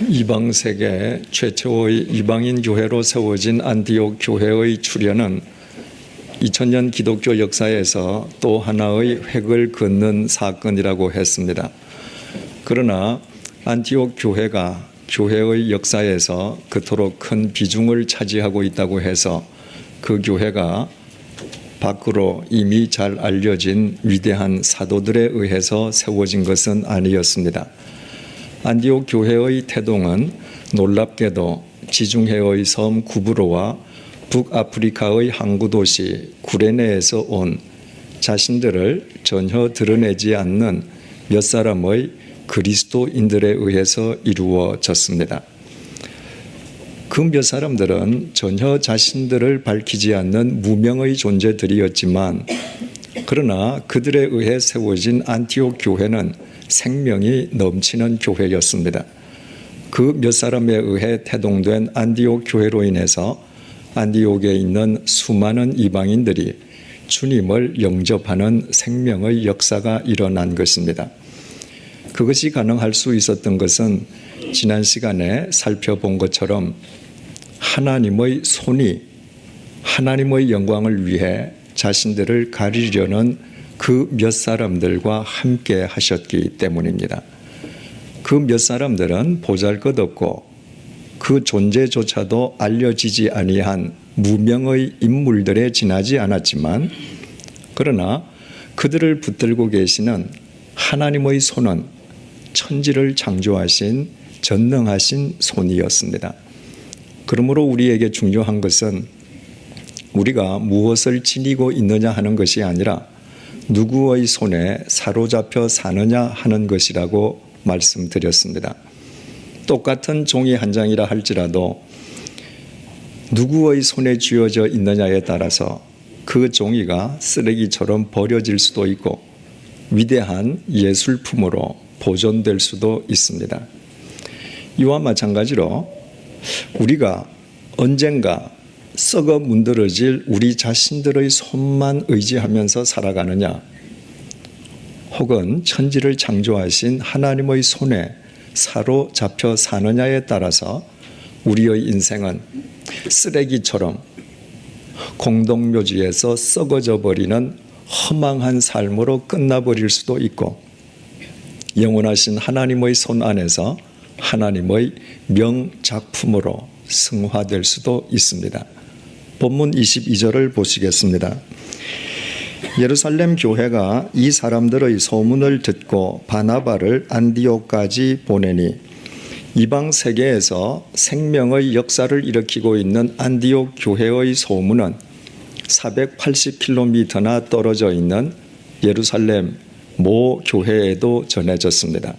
이방 세계 최초의 이방인 교회로 세워진 안디옥 교회의 출현은 2000년 기독교 역사에서 또 하나의 획을 긋는 사건이라고 했습니다. 그러나 안티옥 교회가 교회의 역사에서 그토록 큰 비중을 차지하고 있다고 해서 그 교회가 밖으로 이미 잘 알려진 위대한 사도들에 의해서 세워진 것은 아니었습니다. 안디옥 교회의 태동은 놀랍게도 지중해의 섬 구브로와 북아프리카의 항구 도시 구레네에서 온 자신들을 전혀 드러내지 않는 몇 사람의 그리스도인들에 의해서 이루어졌습니다. 그 몇 사람들은 전혀 자신들을 밝히지 않는 무명의 존재들이었지만 그러나 그들에 의해 세워진 안티옥 교회는 생명이 넘치는 교회였습니다. 그 몇 사람에 의해 태동된 안디옥 교회로 인해서 안디옥에 있는 수많은 이방인들이 주님을 영접하는 생명의 역사가 일어난 것입니다. 그것이 가능할 수 있었던 것은 지난 시간에 살펴본 것처럼 하나님의 손이 하나님의 영광을 위해 자신들을 가리려는 그 몇 사람들과 함께 하셨기 때문입니다. 그 몇 사람들은 보잘것없고 그 존재조차도 알려지지 아니한 무명의 인물들에 지나지 않았지만 그러나 그들을 붙들고 계시는 하나님의 손은 천지를 창조하신 전능하신 손이었습니다. 그러므로 우리에게 중요한 것은 우리가 무엇을 지니고 있느냐 하는 것이 아니라 누구의 손에 사로잡혀 사느냐 하는 것이라고 말씀드렸습니다. 똑같은 종이 한 장이라 할지라도 누구의 손에 쥐어져 있느냐에 따라서 그 종이가 쓰레기처럼 버려질 수도 있고 위대한 예술품으로 보존될 수도 있습니다. 이와 마찬가지로 우리가 언젠가 썩어 문드러질 우리 자신들의 손만 의지하면서 살아가느냐 혹은 천지를 창조하신 하나님의 손에 사로잡혀 사느냐에 따라서 우리의 인생은 쓰레기처럼 공동묘지에서 썩어져 버리는 허망한 삶으로 끝나버릴 수도 있고 영원하신 하나님의 손 안에서 하나님의 명작품으로 승화될 수도 있습니다. 본문 22절을 보시겠습니다. 예루살렘 교회가 이 사람들의 소문을 듣고 바나바를 안디옥까지 보내니 이방 세계에서 생명의 역사를 일으키고 있는 안디옥 교회의 소문은 480km나 떨어져 있는 예루살렘 모 교회에도 전해졌습니다.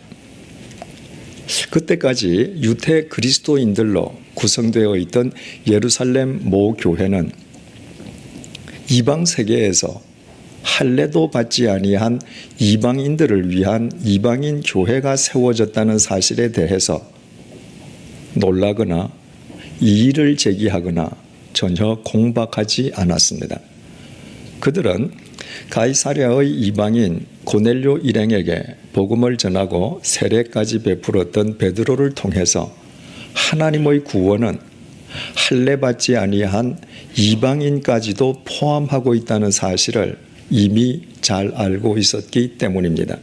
그때까지 유태 그리스도인들로 구성되어 있던 예루살렘 모 교회는 이방 세계에서 할례도 받지 아니한 이방인들을 위한 이방인 교회가 세워졌다는 사실에 대해서 놀라거나 이의를 제기하거나 전혀 공박하지 않았습니다. 그들은 가이사랴의 이방인 고넬료 일행에게 복음을 전하고 세례까지 베풀었던 베드로를 통해서 하나님의 구원은 할례 받지 아니한 이방인까지도 포함하고 있다는 사실을 이미 잘 알고 있었기 때문입니다.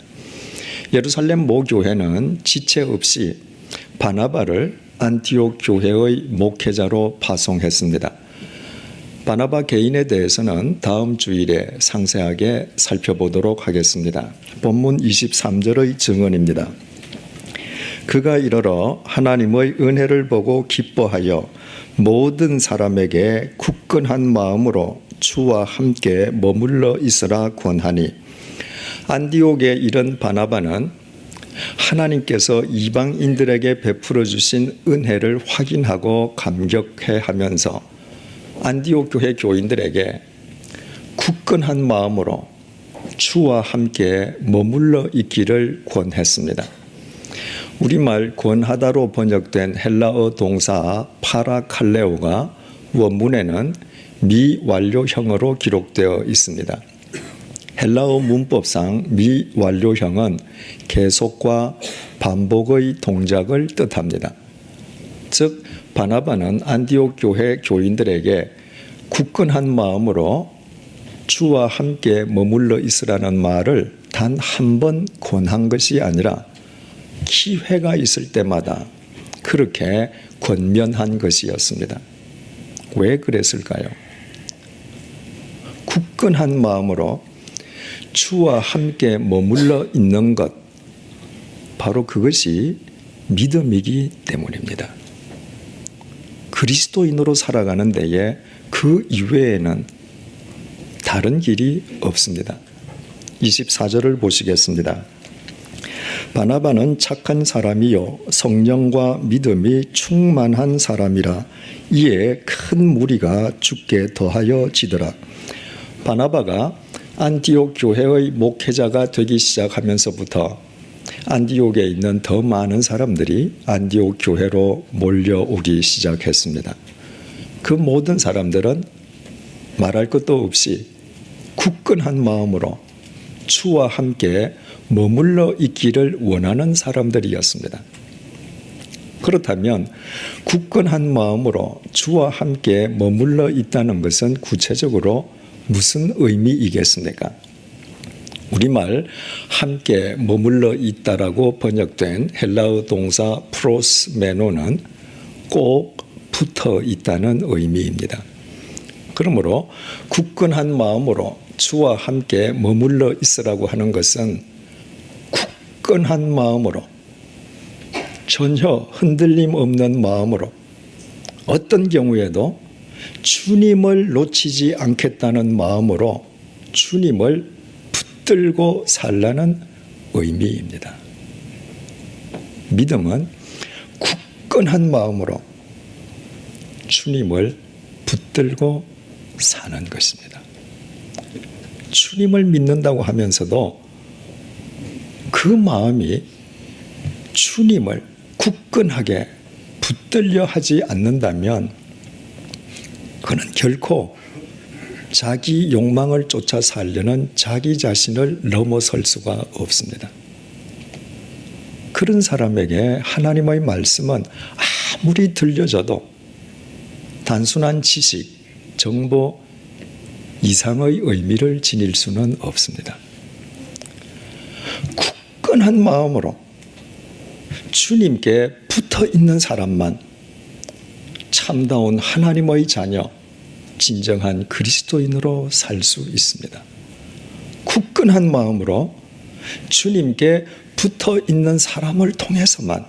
예루살렘 모 교회는 지체 없이 바나바를 안티옥 교회의 목회자로 파송했습니다. 바나바 개인에 대해서는 다음 주일에 상세하게 살펴보도록 하겠습니다. 본문 23절의 증언입니다. 그가 이르러 하나님의 은혜를 보고 기뻐하여 모든 사람에게 굳건한 마음으로 주와 함께 머물러 있으라 권하니 안디옥에 이른 바나바는 하나님께서 이방인들에게 베풀어 주신 은혜를 확인하고 감격해 하면서 안디옥 교회 교인들에게 굳건한 마음으로 주와 함께 머물러 있기를 권했습니다. 우리말 권하다로 번역된 헬라어 동사 파라칼레오가 원문에는 미완료형으로 기록되어 있습니다. 헬라어 문법상 미완료형은 계속과 반복의 동작을 뜻합니다. 즉 바나바는 안디옥 교회 교인들에게 굳건한 마음으로 주와 함께 머물러 있으라는 말을 단 한 번 권한 것이 아니라 기회가 있을 때마다 그렇게 권면한 것이었습니다. 왜 그랬을까요? 굳건한 마음으로 주와 함께 머물러 있는 것, 바로 그것이 믿음이기 때문입니다. 그리스도인으로 살아가는 데에 그 이외에는 다른 길이 없습니다. 24절을 보시겠습니다. 바나바는 착한 사람이요 성령과 믿음이 충만한 사람이라 이에 큰 무리가 죽게 더하여 지더라. 바나바가 안디옥 교회의 목회자가 되기 시작하면서부터 안디옥에 있는 더 많은 사람들이 안디옥 교회로 몰려오기 시작했습니다. 그 모든 사람들은 말할 것도 없이 굳건한 마음으로 주와 함께 머물러 있기를 원하는 사람들이었습니다. 그렇다면 굳건한 마음으로 주와 함께 머물러 있다는 것은 구체적으로 무슨 의미이겠습니까? 우리말 함께 머물러 있다라고 번역된 헬라어 동사 프로스메노는 꼭 붙어 있다는 의미입니다. 그러므로 굳건한 마음으로 주와 함께 머물러 있으라고 하는 것은 굳건한 마음으로 전혀 흔들림 없는 마음으로 어떤 경우에도 주님을 놓치지 않겠다는 마음으로 주님을 붙들고 살라는 의미입니다. 믿음은 굳건한 마음으로 주님을 붙들고 사는 것입니다. 주님을 믿는다고 하면서도 그 마음이 주님을 굳건하게 붙들려 하지 않는다면 그는 결코 자기 욕망을 쫓아 살려는 자기 자신을 넘어설 수가 없습니다. 그런 사람에게 하나님의 말씀은 아무리 들려져도 단순한 지식, 정보 이상의 의미를 지닐 수는 없습니다. 굳건한 마음으로 주님께 붙어 있는 사람만 참다운 하나님의 자녀, 진정한 그리스도인으로 살 수 있습니다. 굳건한 마음으로 주님께 붙어 있는 사람을 통해서만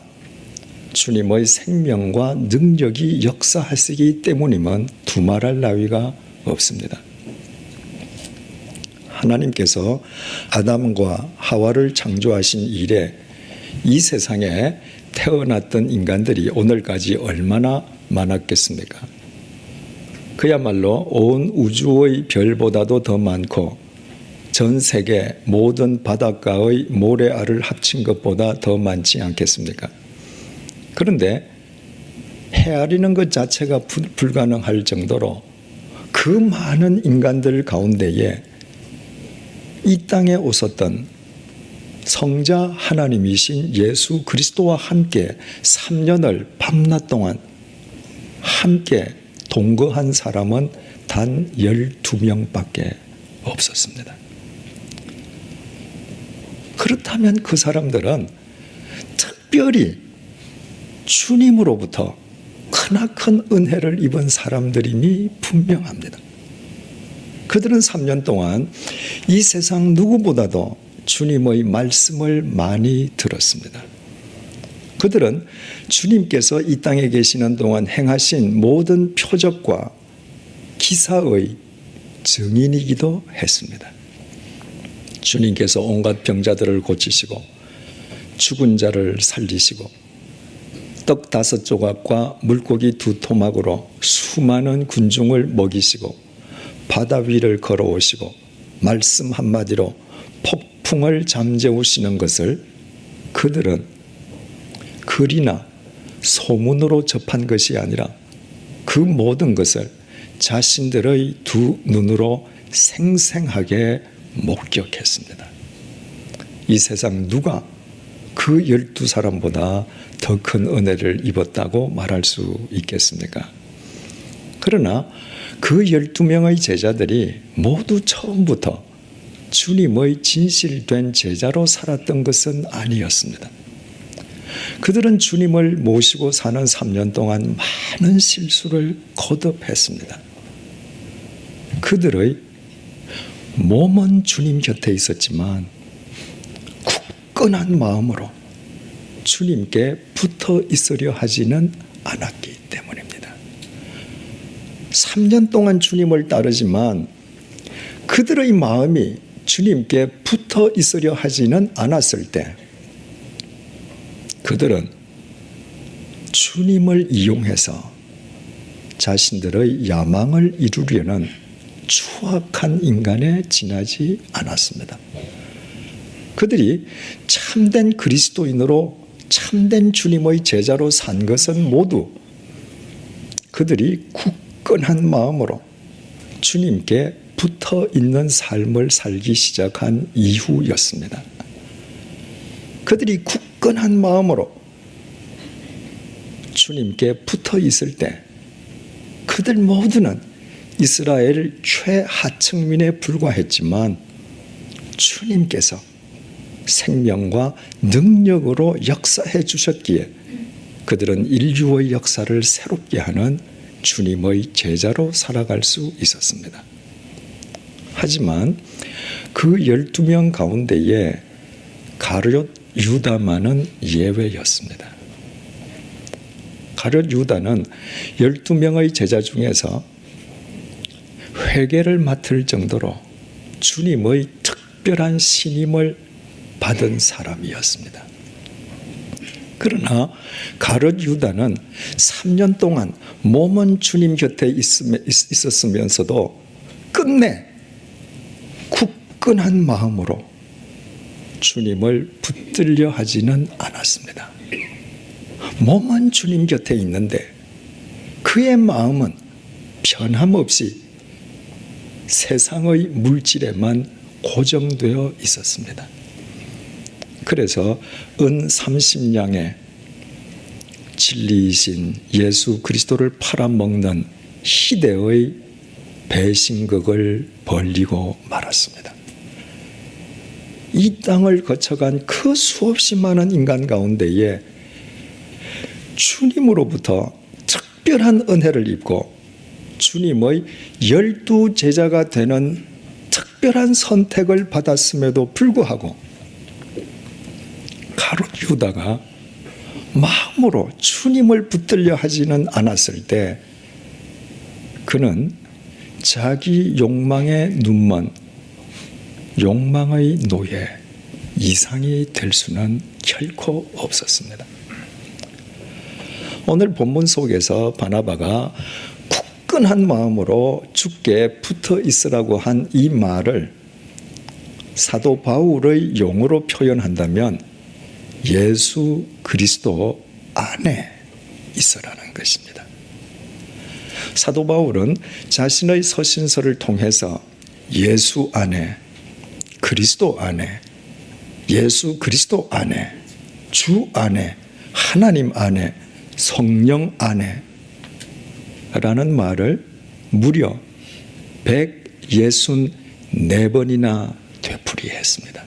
주님의 생명과 능력이 역사하시기 때문임은 두말할 나위가 없습니다. 하나님께서 아담과 하와를 창조하신 이래 이 세상에 태어났던 인간들이 오늘까지 얼마나 많았겠습니까? 그야말로 온 우주의 별보다도 더 많고 전 세계 모든 바닷가의 모래알을 합친 것보다 더 많지 않겠습니까? 그런데 헤아리는 것 자체가 불가능할 정도로 그 많은 인간들 가운데에 이 땅에 오셨던 성자 하나님이신 예수 그리스도와 함께 3년을 밤낮 동안 함께 동거한 사람은 단 12명밖에 없었습니다. 그렇다면 그 사람들은 특별히 주님으로부터 크나큰 은혜를 입은 사람들임이 분명합니다. 그들은 3년 동안 이 세상 누구보다도 주님의 말씀을 많이 들었습니다. 그들은 주님께서 이 땅에 계시는 동안 행하신 모든 표적과 기사의 증인이기도 했습니다. 주님께서 온갖 병자들을 고치시고 죽은 자를 살리시고 떡 5조각과 물고기 2토막으로 수많은 군중을 먹이시고 바다 위를 걸어오시고 말씀 한마디로 폭풍을 잠재우시는 것을 그들은 글이나 소문으로 접한 것이 아니라 그 모든 것을 자신들의 두 눈으로 생생하게 목격했습니다. 이 세상 누가 그 12사람보다 더 큰 은혜를 입었다고 말할 수 있겠습니까? 그러나 그 12명의 제자들이 모두 처음부터 주님의 진실된 제자로 살았던 것은 아니었습니다. 그들은 주님을 모시고 사는 3년 동안 많은 실수를 거듭했습니다. 그들의 몸은 주님 곁에 있었지만 굳건한 마음으로 주님께 붙어 있으려 하지는 않았기 때문입니다. 3년 동안 주님을 따르지만 그들의 마음이 주님께 붙어 있으려 하지는 않았을 때 그들은 주님을 이용해서 자신들의 야망을 이루려는 추악한 인간에 지나지 않았습니다. 그들이 참된 그리스도인으로 참된 주님의 제자로 산 것은 모두 그들이 굳건한 마음으로 주님께 붙어 있는 삶을 살기 시작한 이후였습니다. 그들이 굳건한 마음으로 주님께 붙어 있을 때 그들 모두는 이스라엘 최하층민에 불과했지만 주님께서 생명과 능력으로 역사해 주셨기에 그들은 인류의 역사를 새롭게 하는 주님의 제자로 살아갈 수 있었습니다. 하지만 그 12명 가운데에 가룟 유다만은 예외였습니다. 가룟 유다는 12명의 제자 중에서 회개를 맡을 정도로 주님의 특별한 신임을 받은 사람이었습니다. 그러나 가룟 유다는 3년 동안 몸은 주님 곁에 있었으면서도 끝내 굳건한 마음으로 주님을 붙들려 하지는 않았습니다. 몸은 주님 곁에 있는데 그의 마음은 변함없이 세상의 물질에만 고정되어 있었습니다. 그래서 은 30냥에 진리이신 예수 그리스도를 팔아먹는 희대의 배신극을 벌이고 말았습니다. 이 땅을 거쳐간 그 수없이 많은 인간 가운데에 주님으로부터 특별한 은혜를 입고 주님의 12제자가 되는 특별한 선택을 받았음에도 불구하고 가룟 유다가 마음으로 주님을 붙들려 하지는 않았을 때 그는 자기 욕망에 눈먼 욕망의 노예 이상이 될 수는 결코 없었습니다. 오늘 본문 속에서 바나바가 굳건한 마음으로 주께 붙어 있으라고 한 이 말을 사도 바울의 용어로 표현한다면 예수 그리스도 안에 있으라는 것입니다. 사도 바울은 자신의 서신서를 통해서 예수 안에, 그리스도 안에, 예수 그리스도 안에, 주 안에, 하나님 안에, 성령 안에 라는 말을 무려 164번이나 되풀이했습니다.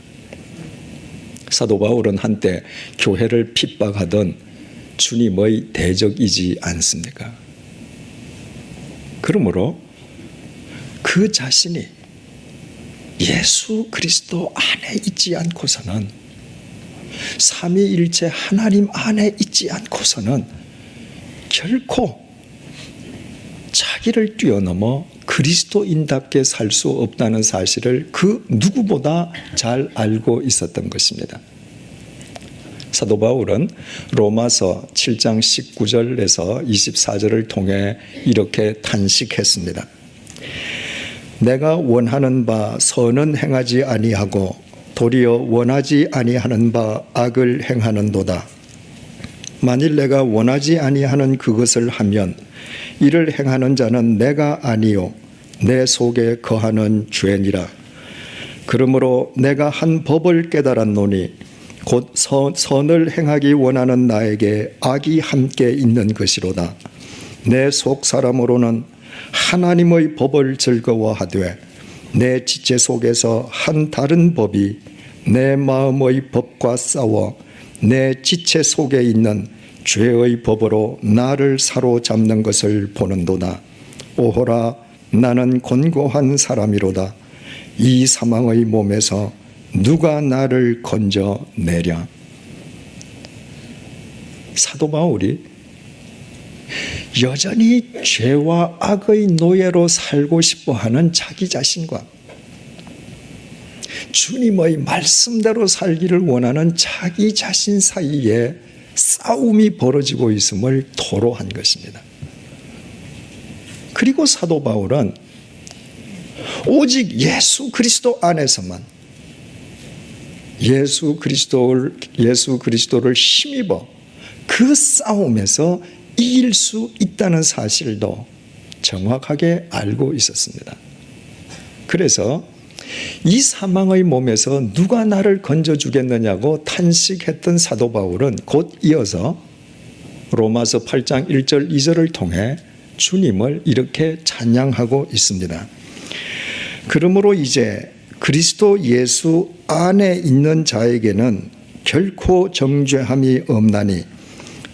사도 바울은 한때 교회를 핍박하던 주님의 대적이지 않습니까? 그러므로 그 자신이 예수 그리스도 안에 있지 않고서는 삼위일체 하나님 안에 있지 않고서는 결코 자기를 뛰어넘어 그리스도인답게 살 수 없다는 사실을 그 누구보다 잘 알고 있었던 것입니다. 사도 바울은 로마서 7장 19절에서 24절을 통해 이렇게 탄식했습니다. 내가 원하는 바 선은 행하지 아니하고 도리어 원하지 아니하는 바 악을 행하는도다. 만일 내가 원하지 아니하는 그것을 하면 이를 행하는 자는 내가 아니요 내 속에 거하는 죄니라. 그러므로 내가 한 법을 깨달았노니 곧 선을 행하기 원하는 나에게 악이 함께 있는 것이로다. 내 속 사람으로는 하나님의 법을 즐거워하되 내 지체 속에서 한 다른 법이 내 마음의 법과 싸워 내 지체 속에 있는 죄의 법으로 나를 사로잡는 것을 보는도다. 오호라, 나는 곤고한 사람이로다. 이 사망의 몸에서 누가 나를 건져내랴. 사도 바울이 여전히 죄와 악의 노예로 살고 싶어하는 자기 자신과 주님의 말씀대로 살기를 원하는 자기 자신 사이에 싸움이 벌어지고 있음을 토로한 것입니다. 그리고 사도 바울은 오직 예수 그리스도 안에서만 예수 그리스도를 힘입어 그 싸움에서 이길 수 있다는 사실도 정확하게 알고 있었습니다. 그래서 이 사망의 몸에서 누가 나를 건져주겠느냐고 탄식했던 사도 바울은 곧 이어서 로마서 8장 1절 2절을 통해 주님을 이렇게 찬양하고 있습니다. 그러므로 이제 그리스도 예수 안에 있는 자에게는 결코 정죄함이 없나니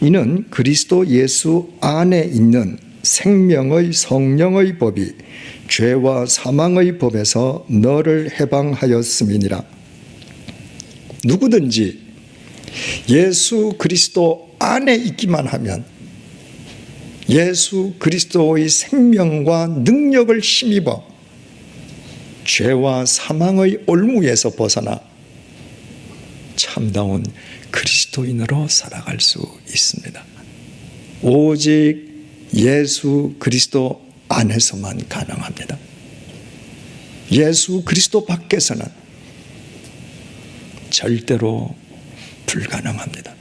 이는 그리스도 예수 안에 있는 생명의 성령의 법이 죄와 사망의 법에서 너를 해방하였음이니라. 누구든지 예수 그리스도 안에 있기만 하면 예수 그리스도의 생명과 능력을 힘입어 죄와 사망의 올무에서 벗어나 참다운 그리스도인으로 살아갈 수 있습니다. 오직 예수 그리스도 안에서만 가능합니다. 예수 그리스도 밖에서는 절대로 불가능합니다.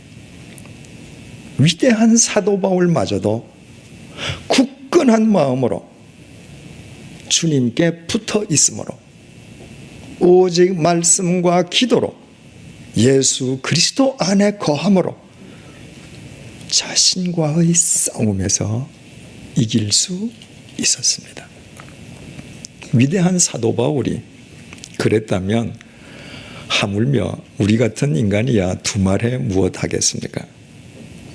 위대한 사도 바울마저도 굳건한 마음으로 주님께 붙어 있으므로 오직 말씀과 기도로 예수 그리스도 안에 거함으로 자신과의 싸움에서 이길 수 있었습니다. 위대한 사도 바울이 그랬다면 하물며 우리 같은 인간이야 두말해 무엇하겠습니까?